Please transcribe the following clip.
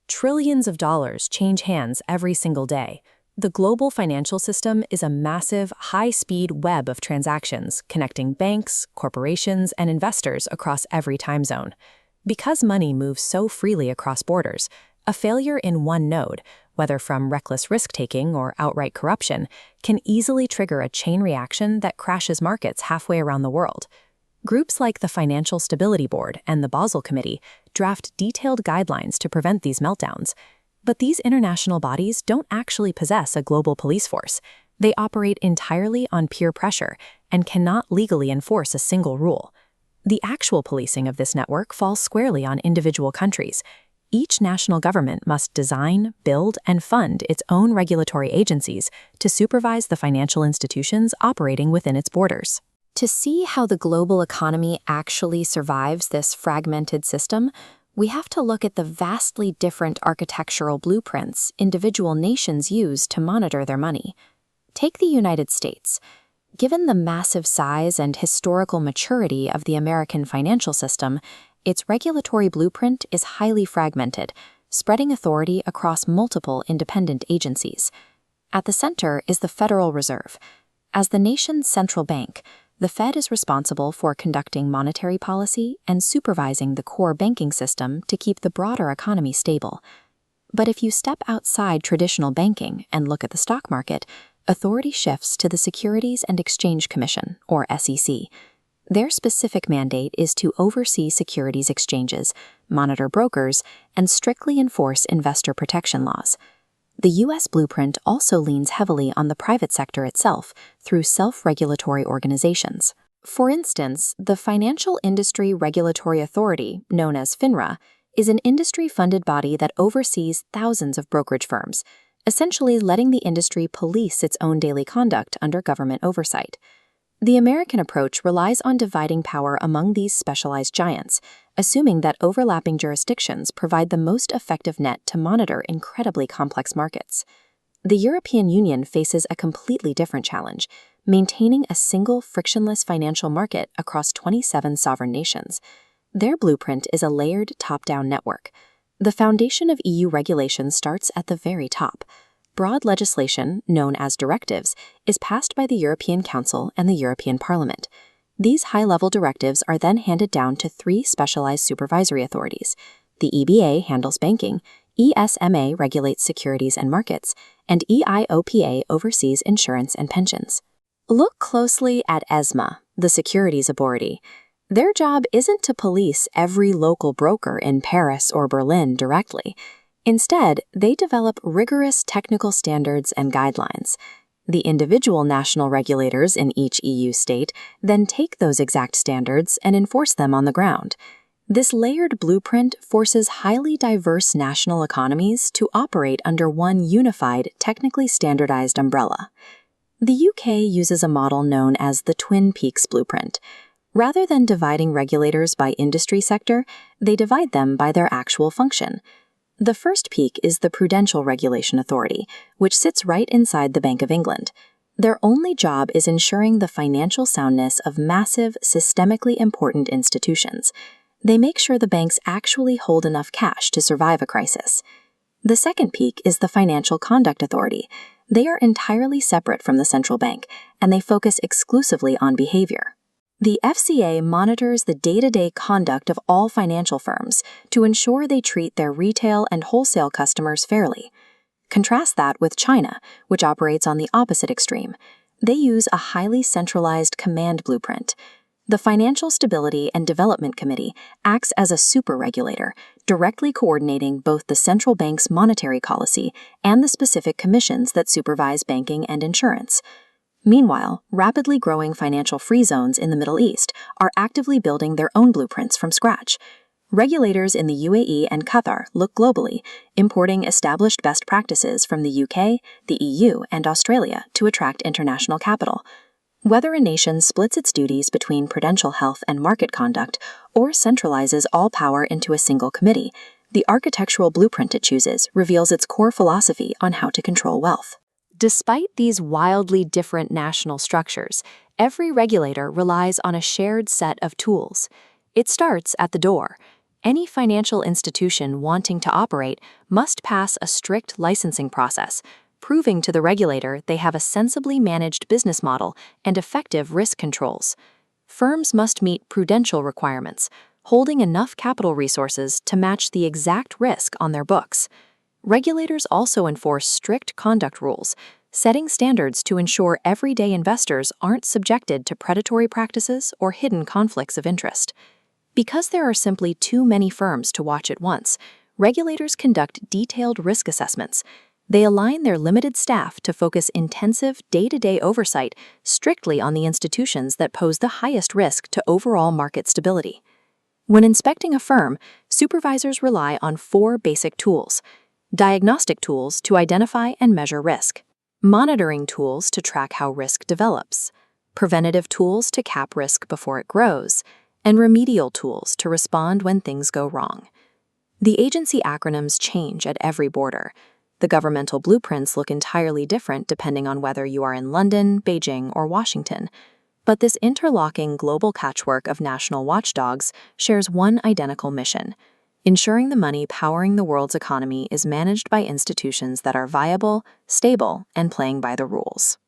Trillions of dollars change hands every single day. The global financial system is a massive, high-speed web of transactions connecting banks, corporations, and investors across every time zone. Because money moves so freely across borders, a failure in one node, whether from reckless risk-taking or outright corruption, can easily trigger a chain reaction that crashes markets halfway around the world. Groups like the Financial Stability Board and the Basel Committee draft detailed guidelines to prevent these meltdowns. But these international bodies don't actually possess a global police force. They operate entirely on peer pressure and cannot legally enforce a single rule. The actual policing of this network falls squarely on individual countries. Each national government must design, build, and fund its own regulatory agencies to supervise the financial institutions operating within its borders. To see how the global economy actually survives this fragmented system, we have to look at the vastly different architectural blueprints individual nations use to monitor their money. Take the United States. Given the massive size and historical maturity of the American financial system, its regulatory blueprint is highly fragmented, spreading authority across multiple independent agencies. At the center is the Federal Reserve. As the nation's central bank, the Fed is responsible for conducting monetary policy and supervising the core banking system to keep the broader economy stable. But if you step outside traditional banking and look at the stock market, authority shifts to the Securities and Exchange Commission, or SEC. Their specific mandate is to oversee securities exchanges, monitor brokers, and strictly enforce investor protection laws. The U.S. blueprint also leans heavily on the private sector itself through self-regulatory organizations. For instance, the Financial Industry Regulatory Authority, known as FINRA, is an industry-funded body that oversees thousands of brokerage firms, essentially letting the industry police its own daily conduct under government oversight. The American approach relies on dividing power among these specialized giants, assuming that overlapping jurisdictions provide the most effective net to monitor incredibly complex markets. The European Union faces a completely different challenge, maintaining a single frictionless financial market across 27 sovereign nations. Their blueprint is a layered top-down network. The foundation of EU regulation starts at the very top. Broad legislation, known as directives, is passed by the European Council and the European Parliament. These high-level directives are then handed down to three specialized supervisory authorities. The EBA handles banking, ESMA regulates securities and markets, and EIOPA oversees insurance and pensions. Look closely at ESMA, the Securities Authority. Their job isn't to police every local broker in Paris or Berlin directly. Instead, they develop rigorous technical standards and guidelines. The individual national regulators in each EU state then take those exact standards and enforce them on the ground. This layered blueprint forces highly diverse national economies to operate under one unified, technically standardized umbrella. The UK uses a model known as the Twin Peaks blueprint. Rather than dividing regulators by industry sector, they divide them by their actual function. The first peak is the Prudential Regulation Authority, which sits right inside the Bank of England. Their only job is ensuring the financial soundness of massive, systemically important institutions. They make sure the banks actually hold enough cash to survive a crisis. The second peak is the Financial Conduct Authority. They are entirely separate from the central bank, and they focus exclusively on behavior. The FCA monitors the day-to-day conduct of all financial firms to ensure they treat their retail and wholesale customers fairly. Contrast that with China, which operates on the opposite extreme. They use a highly centralized command blueprint. The Financial Stability and Development Committee acts as a super-regulator, directly coordinating both the central bank's monetary policy and the specific commissions that supervise banking and insurance. Meanwhile, rapidly growing financial free zones in the Middle East are actively building their own blueprints from scratch. Regulators in the UAE and Qatar look globally, importing established best practices from the UK, the EU, and Australia to attract international capital. Whether a nation splits its duties between prudential health and market conduct or centralizes all power into a single committee, the architectural blueprint it chooses reveals its core philosophy on how to control wealth. Despite these wildly different national structures, every regulator relies on a shared set of tools. It starts at the door. Any financial institution wanting to operate must pass a strict licensing process, proving to the regulator they have a sensibly managed business model and effective risk controls. Firms must meet prudential requirements, holding enough capital resources to match the exact risk on their books. Regulators also enforce strict conduct rules, setting standards to ensure everyday investors aren't subjected to predatory practices or hidden conflicts of interest. Because there are simply too many firms to watch at once, regulators conduct detailed risk assessments. They align their limited staff to focus intensive day-to-day oversight strictly on the institutions that pose the highest risk to overall market stability. When inspecting a firm, supervisors rely on 4 basic tools: diagnostic tools to identify and measure risk, monitoring tools to track how risk develops, preventative tools to cap risk before it grows, and remedial tools to respond when things go wrong. The agency acronyms change at every border. The governmental blueprints look entirely different depending on whether you are in London, Beijing, or Washington. But this interlocking global patchwork of national watchdogs shares one identical mission: ensuring the money powering the world's economy is managed by institutions that are viable, stable, and playing by the rules.